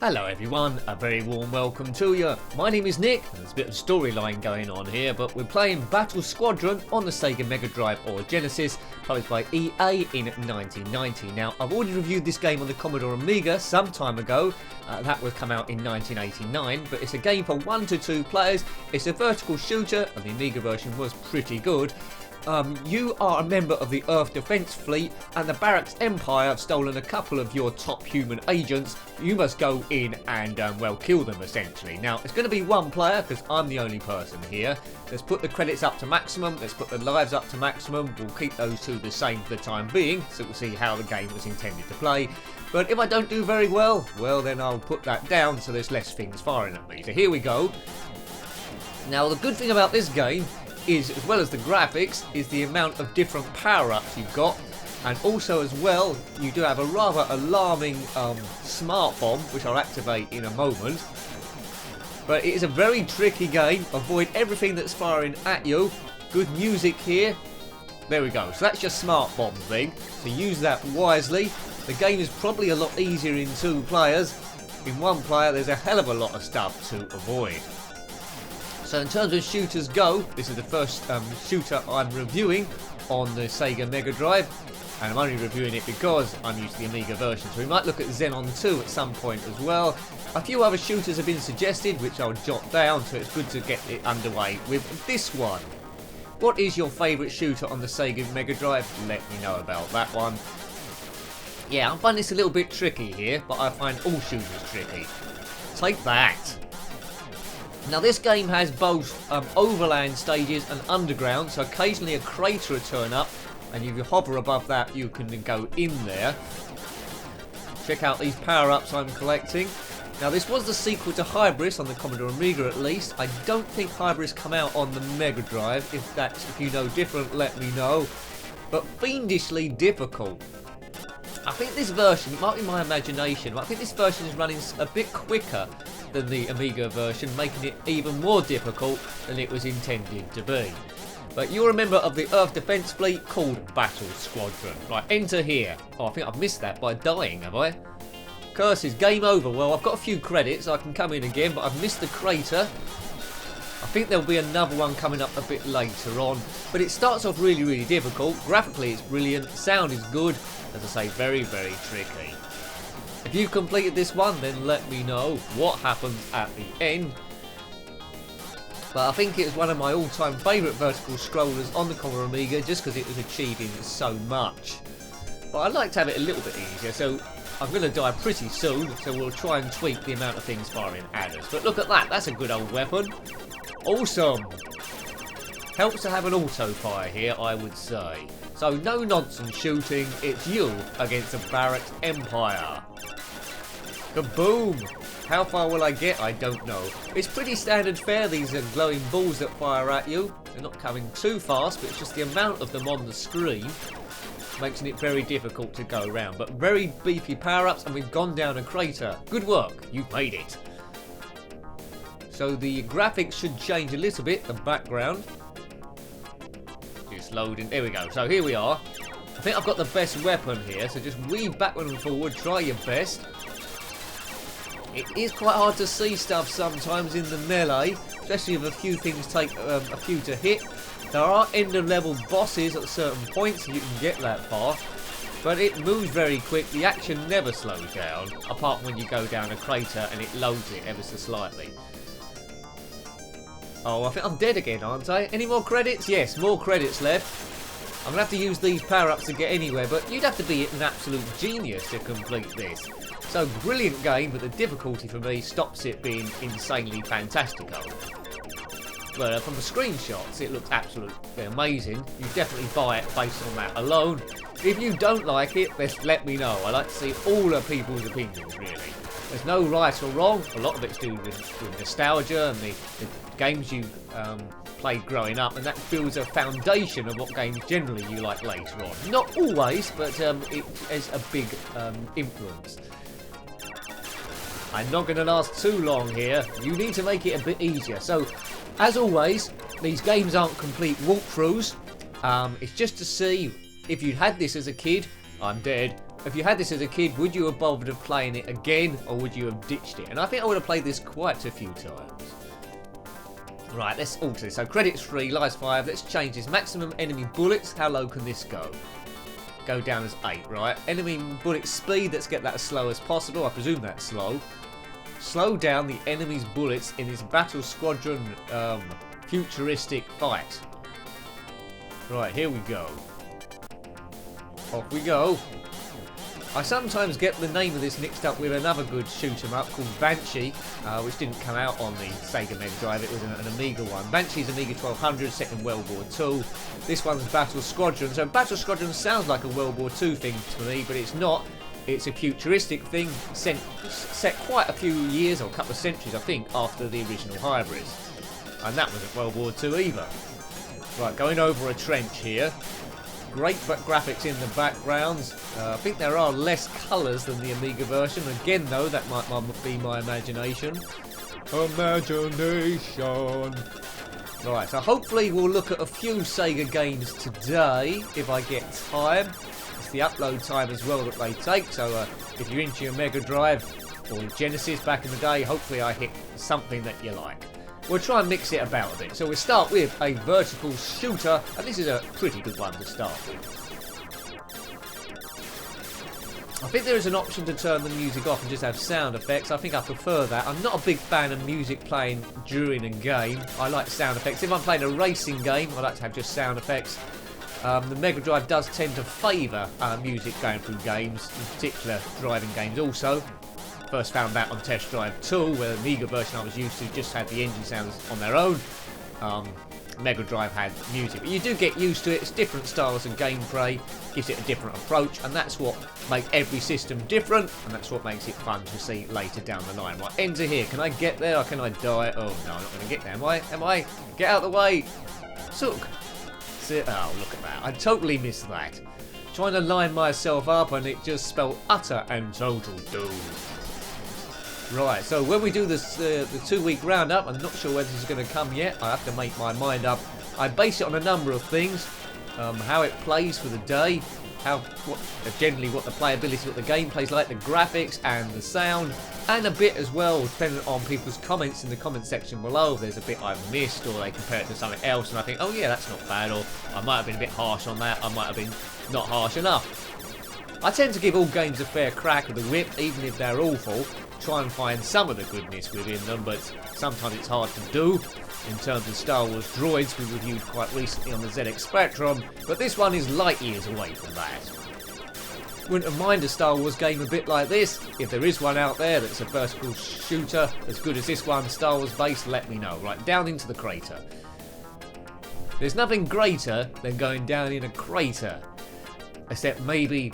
Hello everyone, a very warm welcome to you. My name is Nick, and there's a bit of storyline going on here, but we're playing Battle Squadron on the SEGA Mega Drive or Genesis, published by EA in 1990. Now, I've already reviewed this game on the Commodore Amiga some time ago. That would come out in 1989, but it's a game for 1 to 2 players. It's a vertical shooter, and the Amiga version was pretty good. You are a member of the Earth Defense Fleet, and the Barracks Empire have stolen a couple of your top human agents. You must go in and, well, kill them, essentially. Now, it's going to be one player, because I'm the only person here. Let's put the credits up to maximum. Let's put the lives up to maximum. We'll keep those two the same for the time being, so we'll see how the game was intended to play. But if I don't do very well, then I'll put that down so there's less things firing at me. So here we go. Now, the good thing about this game is, as well as the graphics, is the amount of different power-ups you've got, and also as well you do have a rather alarming smart bomb, which I'll activate in a moment. But it is a very tricky game. Avoid everything that's firing at you. Good music here. There we go. So that's your smart bomb thing, so use that wisely. The game is probably a lot easier in 2 players. In 1 player there's a hell of a lot of stuff to avoid. So in terms of shooters go, this is the first shooter I'm reviewing on the SEGA Mega Drive, and I'm only reviewing it because I'm used to the Amiga version, so we might look at Xenon 2 at some point as well. A few other shooters have been suggested, which I'll jot down, so it's good to get it underway with this one. What is your favourite shooter on the SEGA Mega Drive? Let me know about that one. Yeah, I find this a little bit tricky here, but I find all shooters tricky. Take that. Now this game has both overland stages and underground, so occasionally a crater will turn up, and if you hover above that you can go in there. Check out these power-ups I'm collecting. Now this was the sequel to Hybris on the Commodore Amiga at least. I don't think Hybris come out on the Mega Drive. If you know different, let me know. But fiendishly difficult. I think this version, it might be my imagination, but I think this version is running a bit quicker than the Amiga version, making it even more difficult than it was intended to be. But you're a member of the Earth Defense Fleet called Battle Squadron. Right, enter here. Oh, I think I've missed that by dying, have I? Curses, game over. Well, I've got a few credits, I can come in again, but I've missed the crater. I think there'll be another one coming up a bit later on, but it starts off really, really difficult. Graphically, it's brilliant. Sound is good. As I say, very, very tricky. If you've completed this one, then let me know what happens at the end. But I think it was one of my all-time favourite vertical scrollers on the Commodore Amiga, just because it was achieving so much. But I'd like to have it a little bit easier, so I'm going to die pretty soon, so we'll try and tweak the amount of things firing at us. But look at that, that's a good old weapon. Awesome. Helps to have an auto-fire here, I would say. So no nonsense shooting, it's you against the Barracks Empire. Kaboom! How far will I get? I don't know. It's pretty standard fare, these are glowing balls that fire at you. They're not coming too fast, but it's just the amount of them on the screen making it very difficult to go around. But very beefy power-ups, and we've gone down a crater. Good work, you've made it. So the graphics should change a little bit, the background. Just loading, there we go. So here we are. I think I've got the best weapon here, so just weave backward and forward, try your best. It is quite hard to see stuff sometimes in the melee, especially if a few things take a few to hit. There are end of level bosses at certain points, so you can get that far. But it moves very quick, the action never slows down, apart from when you go down a crater and it loads it ever so slightly. Oh, I think I'm dead again, aren't I? Any more credits? Yes, more credits left. I'm going to have to use these power-ups to get anywhere, but you'd have to be an absolute genius to complete this. So, brilliant game, but the difficulty for me stops it being insanely fantastical. But from the screenshots, it looks absolutely amazing. You definitely buy it based on that alone. If you don't like it, then let me know. I like to see all of people's opinions, really. There's no right or wrong. A lot of it's due with nostalgia and the games you played growing up, and that builds a foundation of what games generally you like later on. Not always, but it has a big influence. I'm not going to last too long here. You need to make it a bit easier. So, as always, these games aren't complete walkthroughs. It's just to see if you'd had this as a kid. I'm dead. if you had this as a kid, would you have bothered of playing it again, or would you have ditched it? And I think I would have played this quite a few times. Right, let's alter this. So credits free, lives 5. Let's change this. Maximum enemy bullets. How low can this go? Go down as 8, right? Enemy bullet speed. Let's get that as slow as possible. I presume that's slow. Slow down the enemy's bullets in this battle squadron futuristic fight. Right, here we go. Off we go. I sometimes get the name of this mixed up with another good shoot 'em up called Banshee, which didn't come out on the Sega Mega Drive. It was an Amiga one. Banshee's Amiga 1200, set in World War II. This one's Battle Squadron. So Battle Squadron sounds like a World War II thing to me, but it's not. It's a futuristic thing set quite a few years, or a couple of centuries, I think, after the original Hybrids. And that wasn't World War II either. Right, going over a trench here. Great graphics in the backgrounds. I think there are less colours than the Amiga version. Again, though, that might be my imagination. Imagination. Right, so hopefully we'll look at a few Sega games today, if I get time. It's the upload time as well that they take, so if you're into your Mega Drive or Genesis back in the day, hopefully I hit something that you like. We'll try and mix it about a bit. So we'll start with a vertical shooter, and this is a pretty good one to start with. I think there is an option to turn the music off and just have sound effects. I think I prefer that. I'm not a big fan of music playing during a game. I like sound effects. If I'm playing a racing game, I like to have just sound effects. The Mega Drive does tend to favour music going through games, in particular driving games also. First found that on Test Drive 2, where the Amiga version I was used to just had the engine sounds on their own. Mega Drive had music, but you do get used to it. It's different styles of gameplay, gives it a different approach, and that's what makes every system different, and that's what makes it fun to see later down the line. Right, enter here. Can I get there or can I die? Oh no, I'm not going to get there. Am I? Get out of the way. Sook. Oh, look at that. I totally missed that. Trying to line myself up, and it just spelled utter and total doom. Right, so when we do this, the 2-week roundup, I'm not sure whether this is going to come yet. I have to make my mind up. I base it on a number of things. How it plays for the day, generally what the playability, what the gameplay's like, the graphics and the sound, and a bit as well, depending on people's comments in the comment section below. If there's a bit I've missed, or they compare it to something else, and I think, oh yeah, that's not bad, or I might have been a bit harsh on that, I might have been not harsh enough. I tend to give all games a fair crack of the whip, even if they're awful. Try and find some of the goodness within them, but sometimes it's hard to do. In terms of Star Wars droids, we reviewed quite recently on the ZX Spectrum, but this one is light years away from that. Wouldn't have minded a Star Wars game a bit like this. If there is one out there that's a vertical shooter as good as this one, Star Wars based, let me know. Right, down into the crater. There's nothing greater than going down in a crater, except maybe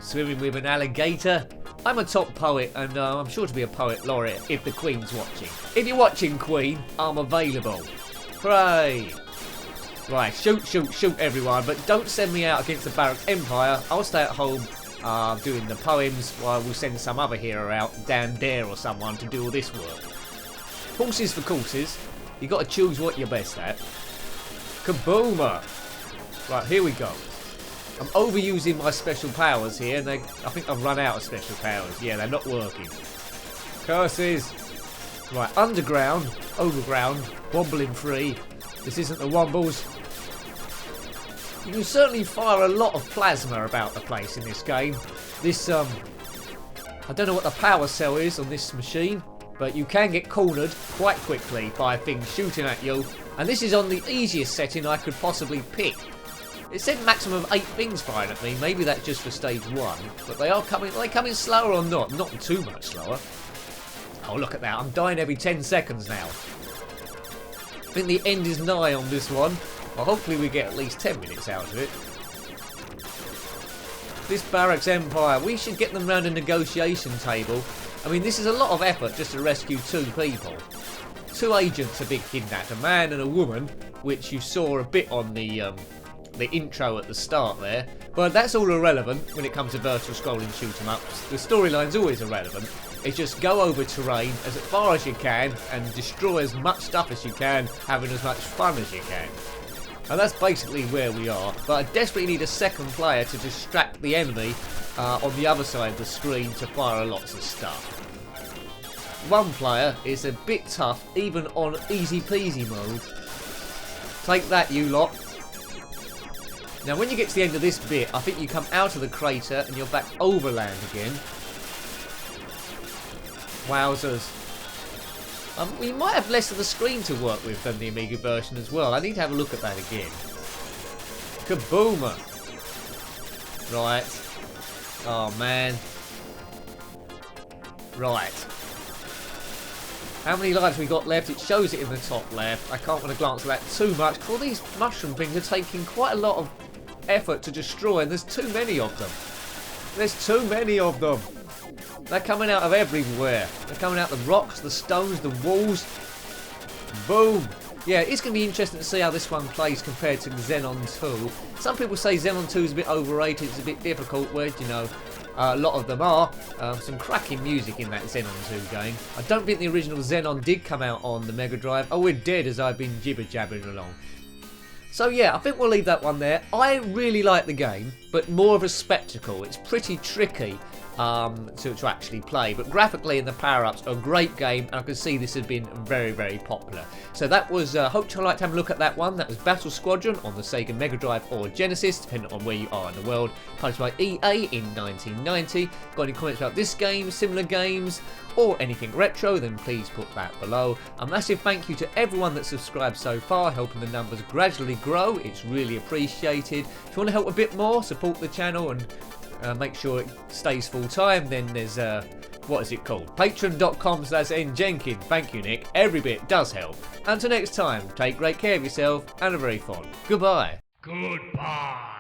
swimming with an alligator. I'm a top poet, and I'm sure to be a poet laureate if the Queen's watching. If you're watching, Queen, I'm available. Hooray! Right, shoot everyone, but don't send me out against the Barracks Empire. I'll stay at home doing the poems, while we'll send some other hero out, Dan Dare or someone, to do all this work. Horses for courses. You got to choose what you're best at. Kaboomer! Right, here we go. I'm overusing my special powers here, and I think I've run out of special powers. Yeah, they're not working. Curses! Right, underground, overground, wobbling free. This isn't the Wombles. You can certainly fire a lot of plasma about the place in this game. This, I don't know what the power cell is on this machine, but you can get cornered quite quickly by things shooting at you. And this is on the easiest setting I could possibly pick. It said maximum of 8 things firing at me. Maybe that's just for stage 1. But are they coming slower or not? Not too much slower. Oh, look at that. I'm dying every 10 seconds now. I think the end is nigh on this one. Well, hopefully we get at least 10 minutes out of it. This Barracks Empire, we should get them round a negotiation table. I mean, this is a lot of effort just to rescue 2 people. 2 agents are being kidnapped, a man and a woman, which you saw a bit on the intro at the start there, but that's all irrelevant when it comes to vertical scrolling shoot 'em ups. The storyline's always irrelevant. It's just go over terrain as far as you can and destroy as much stuff as you can, having as much fun as you can. And that's basically where we are. But I desperately need a second player to distract the enemy on the other side of the screen to fire lots of stuff. One player is a bit tough, even on easy peasy mode. Take that, you lot. Now when you get to the end of this bit, I think you come out of the crater and you're back overland again. Wowzers. We might have less of the screen to work with than the Amiga version as well. I need to have a look at that again. Kaboomer. Right. Oh man. Right. How many lives we got left? It shows it in the top left. I can't want to glance at that too much because all these mushroom things are taking quite a lot of effort to destroy, and there's too many of them. There's too many of them. They're coming out of everywhere. They're coming out the rocks, the stones, the walls. Boom. Yeah, it's going to be interesting to see how this one plays compared to Xenon 2. Some people say Xenon 2 is a bit overrated, it's a bit difficult, where, you know, a lot of them are. Some cracking music in that Xenon 2 game. I don't think the original Xenon did come out on the Mega Drive. Oh, we're dead as I've been jibber-jabbering along. So yeah, I think we'll leave that one there. I really like the game, but more of a spectacle. It's pretty tricky to actually play, but graphically and the power-ups are a great game, and I can see this has been very, very popular. So that was, hope you liked having a look at that one. That was Battle Squadron on the Sega Mega Drive or Genesis, depending on where you are in the world, published by EA in 1990. Got any comments about this game, similar games, or anything retro, then please put that below. A massive thank you to everyone that's subscribed so far, helping the numbers gradually grow. It's really appreciated. If you want to help a bit more, support the channel and make sure it stays full time, then there's what is it called? Patreon.com/njenkin. Thank you, Nick. Every bit does help. Until next time, take great care of yourself and a very fond goodbye. Goodbye.